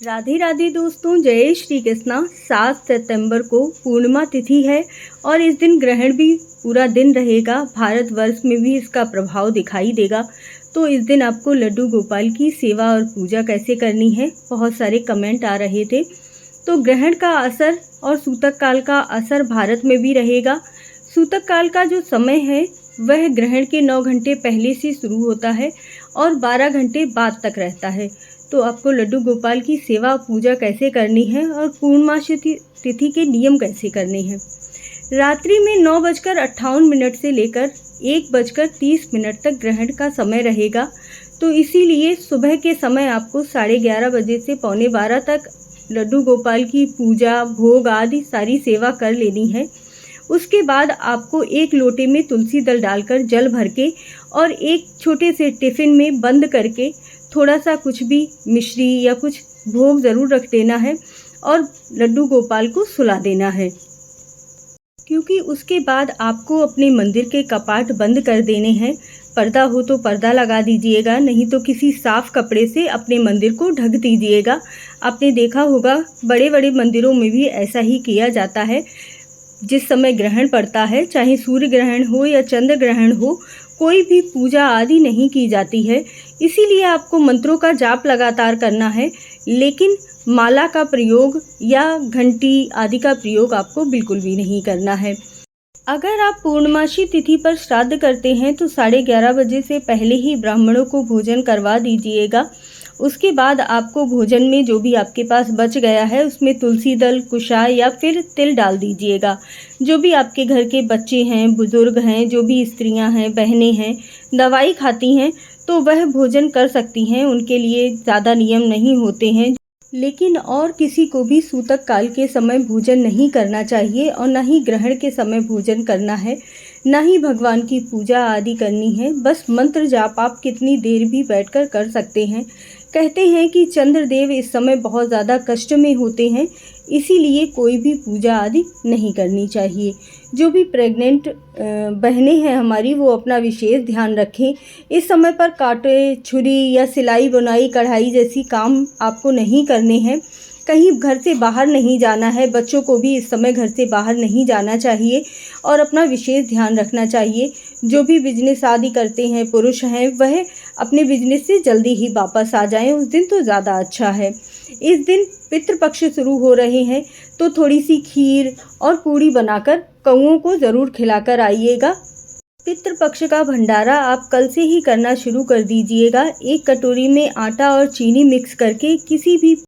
राधे राधे दोस्तों, जय श्री कृष्णा। 7 सितंबर को पूर्णिमा तिथि है और इस दिन ग्रहण भी पूरा दिन रहेगा। भारतवर्ष में भी इसका प्रभाव दिखाई देगा। तो इस दिन आपको लड्डू गोपाल की सेवा और पूजा कैसे करनी है, बहुत सारे कमेंट आ रहे थे। तो ग्रहण का असर और सूतक काल का असर भारत में भी रहेगा। सूतक काल का जो समय है वह ग्रहण के 9 घंटे पहले से शुरू होता है और 12 घंटे बाद तक रहता है। तो आपको लड्डू गोपाल की सेवा पूजा कैसे करनी है और पूर्णमासी तिथि के नियम कैसे करने हैं। रात्रि में 9:58 से लेकर 1:30 तक ग्रहण का समय रहेगा। तो इसीलिए सुबह के समय आपको 11:30 बजे से 11:45 तक लड्डू गोपाल की पूजा, भोग आदि सारी सेवा कर लेनी है। उसके बाद आपको एक लोटे में तुलसी दल डालकर जल भर के और एक छोटे से टिफ़िन में बंद करके थोड़ा सा कुछ भी मिश्री या कुछ भोग ज़रूर रख देना है और लड्डू गोपाल को सुला देना है, क्योंकि उसके बाद आपको अपने मंदिर के कपाट बंद कर देने हैं। पर्दा हो तो पर्दा लगा दीजिएगा, नहीं तो किसी साफ़ कपड़े से अपने मंदिर को ढक दीजिएगा। आपने देखा होगा बड़े बड़े मंदिरों में भी ऐसा ही किया जाता है। जिस समय ग्रहण पड़ता है, चाहे सूर्य ग्रहण हो या चंद्र ग्रहण हो, कोई भी पूजा आदि नहीं की जाती है। इसीलिए आपको मंत्रों का जाप लगातार करना है, लेकिन माला का प्रयोग या घंटी आदि का प्रयोग आपको बिल्कुल भी नहीं करना है। अगर आप पूर्णमासी तिथि पर श्राद्ध करते हैं तो 11:30 बजे से पहले ही ब्राह्मणों को भोजन करवा दीजिएगा। उसके बाद आपको भोजन में जो भी आपके पास बच गया है उसमें तुलसी दल, कुशाय या फिर तिल डाल दीजिएगा। जो भी आपके घर के बच्चे हैं, बुजुर्ग हैं, जो भी स्त्रियां हैं, बहनें हैं, दवाई खाती हैं, तो वह भोजन कर सकती हैं। उनके लिए ज़्यादा नियम नहीं होते हैं। लेकिन और किसी को भी सूतक काल के समय भोजन नहीं करना चाहिए और न ही ग्रहण के समय भोजन करना है, न ही भगवान की पूजा आदि करनी है। बस मंत्र जाप आप कितनी देर भी बैठकर कर सकते हैं। कहते हैं कि चंद्रदेव इस समय बहुत ज़्यादा कष्ट में होते हैं, इसीलिए कोई भी पूजा आदि नहीं करनी चाहिए। जो भी प्रेग्नेंट बहनें हैं हमारी, वो अपना विशेष ध्यान रखें। इस समय पर कांटे, छुरी या सिलाई बुनाई, कढ़ाई जैसी काम आपको नहीं करने हैं। कहीं घर से बाहर नहीं जाना है। बच्चों को भी इस समय घर से बाहर नहीं जाना चाहिए और अपना विशेष ध्यान रखना चाहिए। जो भी बिजनेस आदि करते हैं पुरुष हैं, वह अपने बिजनेस से जल्दी ही वापस आ जाएं, उस दिन तो ज़्यादा अच्छा है। इस दिन पितृपक्ष शुरू हो रहे हैं, तो थोड़ी सी खीर और पूड़ी बनाकर कौओं को ज़रूर खिलाकर आइएगा। पितृपक्ष का भंडारा आप कल से ही करना शुरू कर दीजिएगा। एक कटोरी में आटा और चीनी मिक्स करके किसी भी